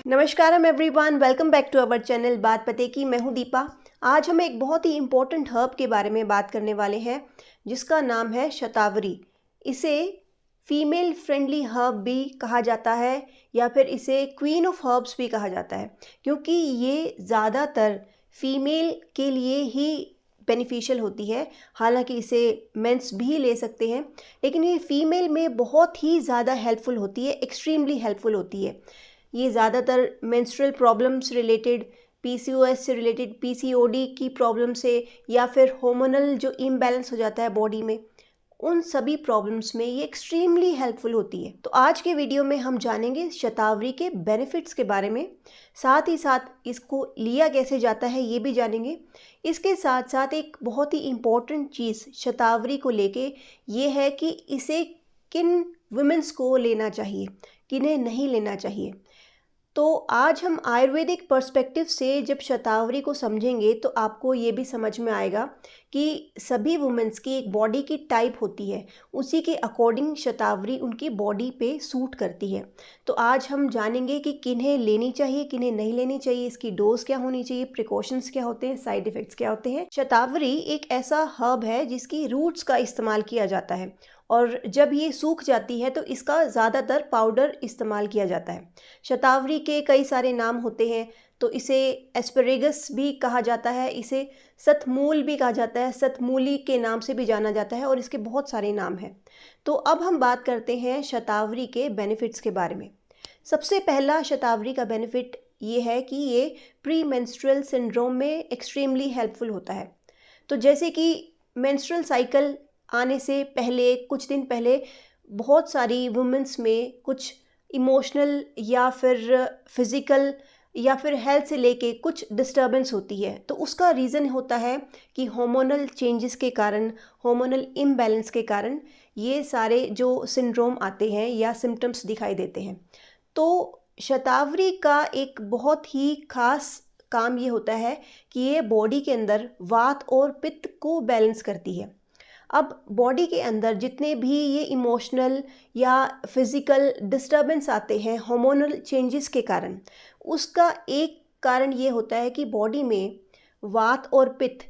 नमस्कारम everyone, welcome back to our channel Baat Pate की। मैं हूं दीपा। आज हम एक बहुत ही इम्पोर्टेंट हर्ब के बारे में बात करने वाले हैं जिसका नाम है शतावरी। इसे फीमेल फ्रेंडली हर्ब भी कहा जाता है या फिर इसे क्वीन ऑफ हर्ब्स भी कहा जाता है, क्योंकि ये ज़्यादातर फीमेल के लिए ही बेनिफिशियल होती है। हालांकि इसे मेंस भी ले सकते हैं, लेकिन ये फीमेल में बहुत ही ज़्यादा हेल्पफुल होती है, एक्सट्रीमली हेल्पफुल होती है। ये ज़्यादातर मेंस्ट्रुअल प्रॉब्लम्स रिलेटेड, पीसीओएस से रिलेटेड, पीसीओडी की प्रॉब्लम से, या फिर हार्मोनल जो इम्बैलेंस हो जाता है बॉडी में, उन सभी प्रॉब्लम्स में ये एक्सट्रीमली हेल्पफुल होती है। तो आज के वीडियो में हम जानेंगे शतावरी के बेनिफिट्स के बारे में, साथ ही साथ इसको लिया कैसे जाता है ये भी जानेंगे। इसके साथ साथ एक बहुत ही इम्पॉर्टेंट चीज़ शतावरी को लेके ये है कि इसे किन वुमेन्स को लेना चाहिए, किन्हें नहीं लेना चाहिए। तो आज हम आयुर्वेदिक पर्सपेक्टिव से जब शतावरी को समझेंगे तो आपको ये भी समझ में आएगा कि सभी वुमेन्स की एक बॉडी की टाइप होती है, उसी के अकॉर्डिंग शतावरी उनकी बॉडी पे सूट करती है। तो आज हम जानेंगे कि किन्हें लेनी चाहिए, किन्हें नहीं लेनी चाहिए, इसकी डोज क्या होनी चाहिए, प्रिकॉशंस क्या होते हैं, साइड इफ़ेक्ट्स क्या होते हैं। शतावरी एक ऐसा हर्ब है जिसकी रूट्स का इस्तेमाल किया जाता है, और जब ये सूख जाती है तो इसका ज़्यादातर पाउडर इस्तेमाल किया जाता है। शतावरी के कई सारे नाम होते हैं, तो इसे एस्परेगस भी कहा जाता है, इसे सतमूल भी कहा जाता है, सतमूली के नाम से भी जाना जाता है, और इसके बहुत सारे नाम हैं। तो अब हम बात करते हैं शतावरी के बेनिफिट्स के बारे में। सबसे पहला शतावरी का बेनिफिट ये है कि ये प्री मेंस्ट्रुअल सिंड्रोम में एक्सट्रीमली हेल्पफुल होता है। तो जैसे कि मेंस्ट्रुअल साइकिल आने से पहले, कुछ दिन पहले, बहुत सारी वुमेन्स में कुछ इमोशनल या फिर फिज़िकल या फिर हेल्थ से लेके कुछ डिस्टर्बेंस होती है, तो उसका रीज़न होता है कि हार्मोनल चेंजेस के कारण, हार्मोनल इम्बैलेंस के कारण ये सारे जो सिंड्रोम आते हैं या सिम्टम्स दिखाई देते हैं। तो शतावरी का एक बहुत ही खास काम ये होता है कि ये बॉडी के अंदर वात और पित्त को बैलेंस करती है। अब बॉडी के अंदर जितने भी ये इमोशनल या फिज़िकल डिस्टर्बेंस आते हैं हार्मोनल चेंजेस के कारण, उसका एक कारण ये होता है कि बॉडी में वात और पित्त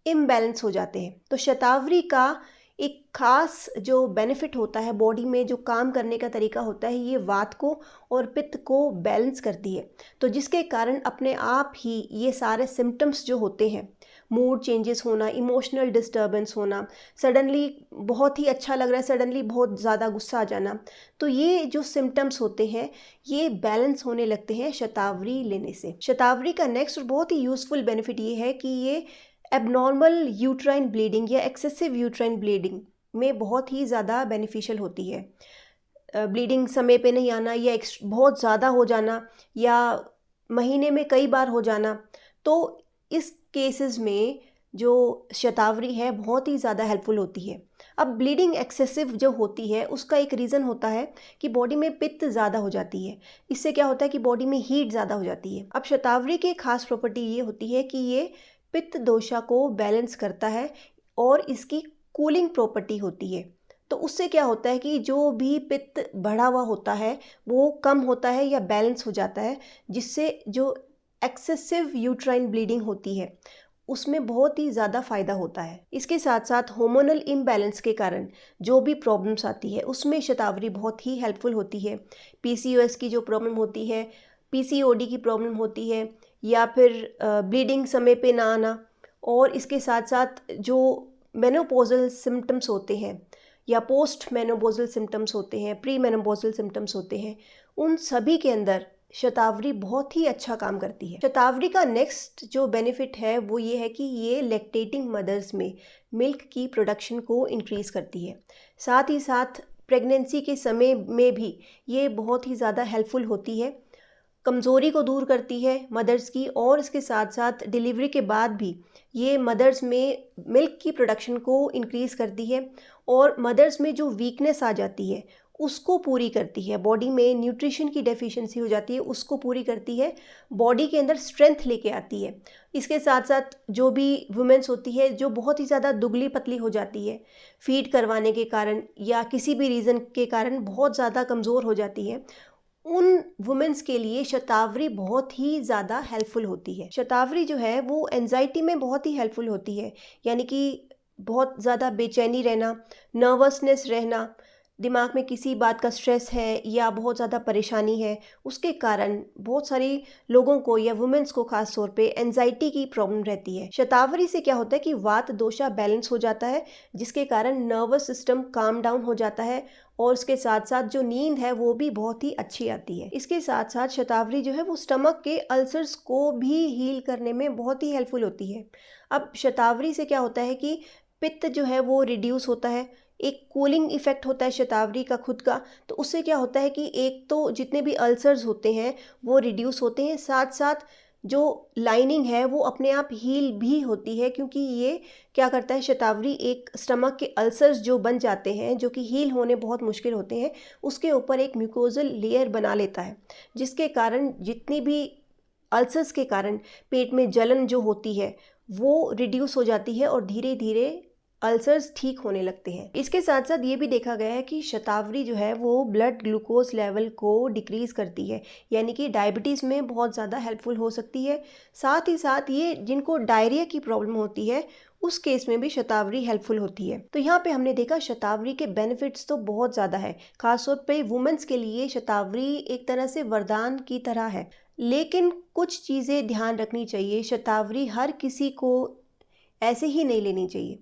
इम्बैलेंस हो जाते हैं। तो शतावरी का एक खास जो बेनिफिट होता है, बॉडी में जो काम करने का तरीका होता है, ये वात को और पित्त को बैलेंस करती है। तो जिसके कारण अपने आप ही ये सारे सिम्टम्स जो होते हैं, मूड चेंजेस होना, इमोशनल डिस्टर्बेंस होना, सडनली बहुत ही अच्छा लग रहा है, सडनली बहुत ज़्यादा गुस्सा आ जाना, तो ये जो सिम्टम्स होते हैं ये बैलेंस होने लगते हैं शतावरी लेने से। शतावरी का नेक्स्ट और बहुत ही यूज़फुल बेनिफिट ये है कि ये एबनॉर्मल यूट्राइन ब्लीडिंग या एक्सेसिव यूट्राइन ब्लीडिंग में बहुत ही ज़्यादा बेनिफिशियल होती है। ब्लीडिंग समय पे नहीं आना या बहुत ज़्यादा हो जाना या महीने में कई बार हो जाना, तो इस केसेस में जो शतावरी है बहुत ही ज़्यादा हेल्पफुल होती है। अब ब्लीडिंग एक्सेसिव जो होती है उसका एक रीज़न होता है कि बॉडी में पित्त ज़्यादा हो जाती है। इससे क्या होता है कि बॉडी में हीट ज़्यादा हो जाती है। अब शतावरी की खास प्रॉपर्टी ये होती है कि ये पित्त दोषा को बैलेंस करता है और इसकी कूलिंग प्रॉपर्टी होती है। तो उससे क्या होता है कि जो भी पित्त बढ़ा हुआ होता है वो कम होता है या बैलेंस हो जाता है, जिससे जो एक्सेसिव यूट्राइन ब्लीडिंग होती है उसमें बहुत ही ज़्यादा फ़ायदा होता है। इसके साथ साथ हार्मोनल इम्बैलेंस के कारण जो भी प्रॉब्लम्स आती है उसमें शतावरी बहुत ही हेल्पफुल होती है। पीसीओएस की जो प्रॉब्लम होती है, पीसीओडी की प्रॉब्लम होती है, या फिर ब्लीडिंग समय पे ना आना, और इसके साथ साथ जो मेनोपॉजल सिम्टम्स होते हैं या पोस्ट मेनोपॉजल सिम्टम्स होते हैं, प्री मेनोपॉजल सिम्टम्स होते हैं, उन सभी के अंदर शतावरी बहुत ही अच्छा काम करती है। शतावरी का नेक्स्ट जो बेनिफिट है वो ये है कि ये लैक्टेटिंग मदर्स में मिल्क की प्रोडक्शन को इंक्रीज़ करती है। साथ ही साथ प्रेगनेंसी के समय में भी ये बहुत ही ज़्यादा हेल्पफुल होती है, कमज़ोरी को दूर करती है मदर्स की, और इसके साथ साथ डिलीवरी के बाद भी ये मदर्स में मिल्क की प्रोडक्शन को इंक्रीज़ करती है, और मदर्स में जो वीकनेस आ जाती है उसको पूरी करती है। बॉडी में न्यूट्रिशन की डेफिशिएंसी हो जाती है उसको पूरी करती है, बॉडी के अंदर स्ट्रेंथ लेके आती है। इसके साथ साथ जो भी वुमेन्स होती है जो बहुत ही ज़्यादा दुबली पतली हो जाती है फीड करवाने के कारण या किसी भी रीज़न के कारण बहुत ज़्यादा कमज़ोर हो जाती है, उन वुमेन्स के लिए शतावरी बहुत ही ज़्यादा हेल्पफुल होती है। शतावरी जो है वो एंजाइटी में बहुत ही हेल्पफुल होती है, यानी कि बहुत ज़्यादा बेचैनी रहना, नर्वसनेस रहना, दिमाग में किसी बात का स्ट्रेस है या बहुत ज़्यादा परेशानी है, उसके कारण बहुत सारे लोगों को या वुमेन्स को खास तौर पे एंजाइटी की प्रॉब्लम रहती है। शतावरी से क्या होता है कि वात दोषा बैलेंस हो जाता है, जिसके कारण नर्वस सिस्टम काम डाउन हो जाता है और उसके साथ साथ जो नींद है वो भी बहुत ही अच्छी आती है। इसके साथ साथ शतावरी जो है वो स्टमक के अल्सर्स को भी हील करने में बहुत ही हेल्पफुल होती है। अब शतावरी से क्या होता है कि पित्त जो है वो रिड्यूस होता है, एक कूलिंग इफेक्ट होता है शतावरी का खुद का। तो उससे क्या होता है कि एक तो जितने भी अल्सर्स होते हैं वो रिड्यूस होते हैं, साथ साथ जो लाइनिंग है वो अपने आप हील भी होती है, क्योंकि ये क्या करता है शतावरी एक स्टमक के अल्सर्स जो बन जाते हैं, जो कि हील होने बहुत मुश्किल होते हैं, उसके ऊपर एक म्यूकोजल लेयर बना लेता है, जिसके कारण जितनी भी अल्सर्स के कारण पेट में जलन जो होती है वो रिड्यूस हो जाती है और धीरे धीरे अल्सर्स ठीक होने लगते हैं। इसके साथ साथ ये भी देखा गया है कि शतावरी जो है वो ब्लड ग्लूकोज लेवल को डिक्रीज़ करती है, यानी कि डायबिटीज़ में बहुत ज़्यादा हेल्पफुल हो सकती है। साथ ही साथ ये जिनको डायरिया की प्रॉब्लम होती है उस केस में भी शतावरी हेल्पफुल होती है। तो यहाँ पे हमने देखा शतावरी के बेनिफिट्स तो बहुत ज़्यादा है, खासतौर पे वुमेन्स के लिए शतावरी एक तरह से वरदान की तरह है। लेकिन कुछ चीज़ें ध्यान रखनी चाहिए, शतावरी हर किसी को ऐसे ही नहीं लेनी चाहिए।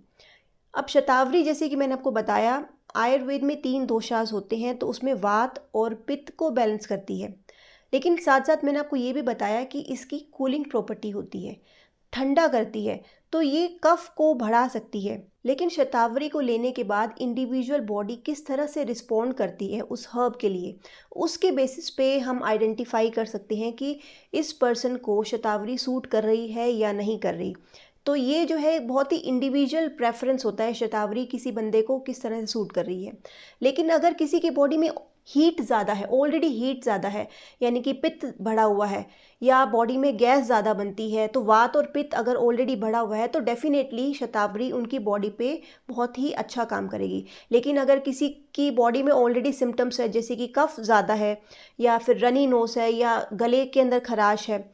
अब शतावरी जैसे कि मैंने आपको बताया, आयुर्वेद में 3 दोषास होते हैं, तो उसमें वात और पित्त को बैलेंस करती है। लेकिन साथ साथ मैंने आपको ये भी बताया कि इसकी कूलिंग प्रॉपर्टी होती है, ठंडा करती है, तो ये कफ को बढ़ा सकती है। लेकिन शतावरी को लेने के बाद इंडिविजुअल बॉडी किस तरह से रिस्पॉन्ड करती है उस हर्ब के लिए, उसके बेसिस पे हम आइडेंटिफाई कर सकते हैं कि इस पर्सन को शतावरी सूट कर रही है या नहीं कर रही। तो ये जो है बहुत ही इंडिविजुअल प्रेफरेंस होता है, शतावरी किसी बंदे को किस तरह से सूट कर रही है। लेकिन अगर किसी की बॉडी में हीट ज़्यादा है, ऑलरेडी हीट ज़्यादा है, यानी कि पित्त बढ़ा हुआ है या बॉडी में गैस ज़्यादा बनती है, तो वात और पित्त अगर ऑलरेडी बढ़ा हुआ है तो डेफिनेटली शतावरी उनकी बॉडी पे बहुत ही अच्छा काम करेगी। लेकिन अगर किसी की बॉडी में ऑलरेडी सिम्टम्स है, जैसे कि कफ ज़्यादा है या फिर रनी नोस है या गले के अंदर खराश है,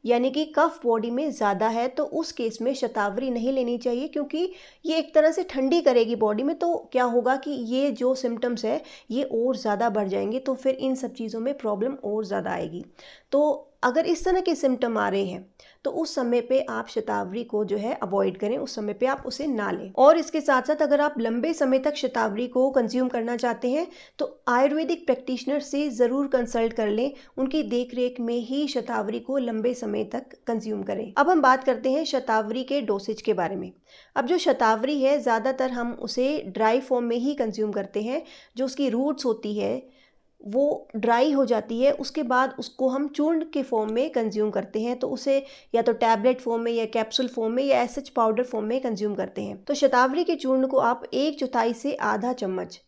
यानी कि कफ बॉडी में ज़्यादा है, तो उस केस में शतावरी नहीं लेनी चाहिए, क्योंकि ये एक तरह से ठंडी करेगी बॉडी में। तो क्या होगा कि ये जो सिम्टम्स है ये और ज़्यादा बढ़ जाएंगे, तो फिर इन सब चीज़ों में प्रॉब्लम और ज़्यादा आएगी। तो अगर इस तरह के सिम्टम आ रहे हैं तो उस समय पे आप शतावरी को जो है अवॉइड करें, उस समय पे आप उसे ना लें। और इसके साथ साथ अगर आप लंबे समय तक शतावरी को कंज्यूम करना चाहते हैं तो आयुर्वेदिक प्रैक्टिशनर से ज़रूर कंसल्ट कर लें, उनकी देख रेख में ही शतावरी को लंबे समय तक कंज्यूम करें। अब हम बात करते हैं शतावरी के डोसेज के बारे में। अब जो शतावरी है ज़्यादातर हम उसे ड्राई फॉर्म में ही कंज्यूम करते हैं, जो उसकी रूट्स होती है वो ड्राई हो जाती है, उसके बाद उसको हम चूर्ण के फॉर्म में कंज्यूम करते हैं। तो उसे या तो टैबलेट फॉर्म में या कैप्सूल फॉर्म में या एसएच पाउडर फॉर्म में कंज्यूम करते हैं। तो शतावरी के चूर्ण को आप 1/4 से आधा चम्मच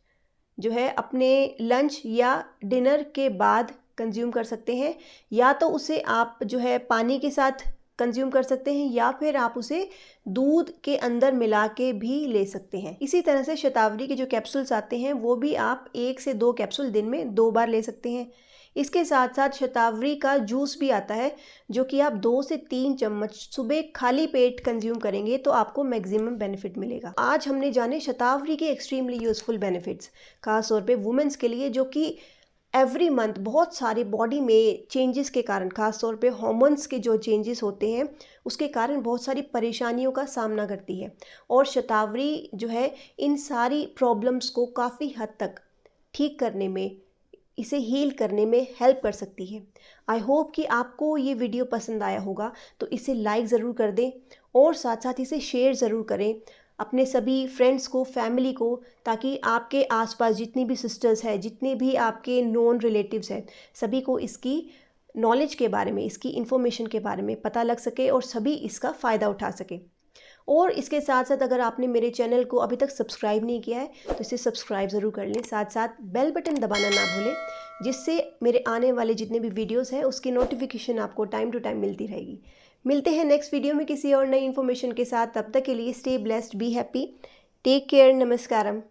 जो है अपने लंच या डिनर के बाद कंज्यूम कर सकते हैं, या तो उसे आप जो है पानी के साथ कंज्यूम कर सकते हैं या फिर आप उसे दूध के अंदर मिला के भी ले सकते हैं। इसी तरह से शतावरी के जो कैप्सूल्स आते हैं वो भी आप 1 से 2 कैप्सूल दिन में 2 बार ले सकते हैं। इसके साथ साथ शतावरी का जूस भी आता है, जो कि आप 2 से 3 चम्मच सुबह खाली पेट कंज्यूम करेंगे तो आपको मैक्सिमम बेनिफिट मिलेगा। आज हमने जाने शतावरी के एक्सट्रीमली यूजफुल बेनिफिट्स, खासतौर पे वुमेन्स के लिए, जो कि एवरी मंथ बहुत सारे बॉडी में चेंजेस के कारण, खास तौर पे हार्मोन्स के जो चेंजेस होते हैं उसके कारण बहुत सारी परेशानियों का सामना करती है। और शतावरी जो है इन सारी प्रॉब्लम्स को काफ़ी हद तक ठीक करने में, इसे हील करने में हेल्प कर सकती है। आई होप कि आपको ये वीडियो पसंद आया होगा, तो इसे लाइक ज़रूर कर दें और साथ साथ इसे शेयर ज़रूर करें अपने सभी फ्रेंड्स को, फैमिली को, ताकि आपके आसपास जितनी भी सिस्टर्स हैं, जितने भी आपके नोन रिलेटिव्स हैं, सभी को इसकी नॉलेज के बारे में, इसकी इन्फॉर्मेशन के बारे में पता लग सके और सभी इसका फ़ायदा उठा सके। और इसके साथ साथ अगर आपने मेरे चैनल को अभी तक सब्सक्राइब नहीं किया है तो इसे सब्सक्राइब ज़रूर कर लें, साथ साथ बेल बटन दबाना ना भूलें, जिससे मेरे आने वाले जितने भी वीडियोस हैं उसकी नोटिफिकेशन आपको टाइम टू टाइम मिलती रहेगी। मिलते हैं नेक्स्ट वीडियो में किसी और नई इन्फॉर्मेशन के साथ। तब तक के लिए stay blessed, be happy, take care, नमस्कारम।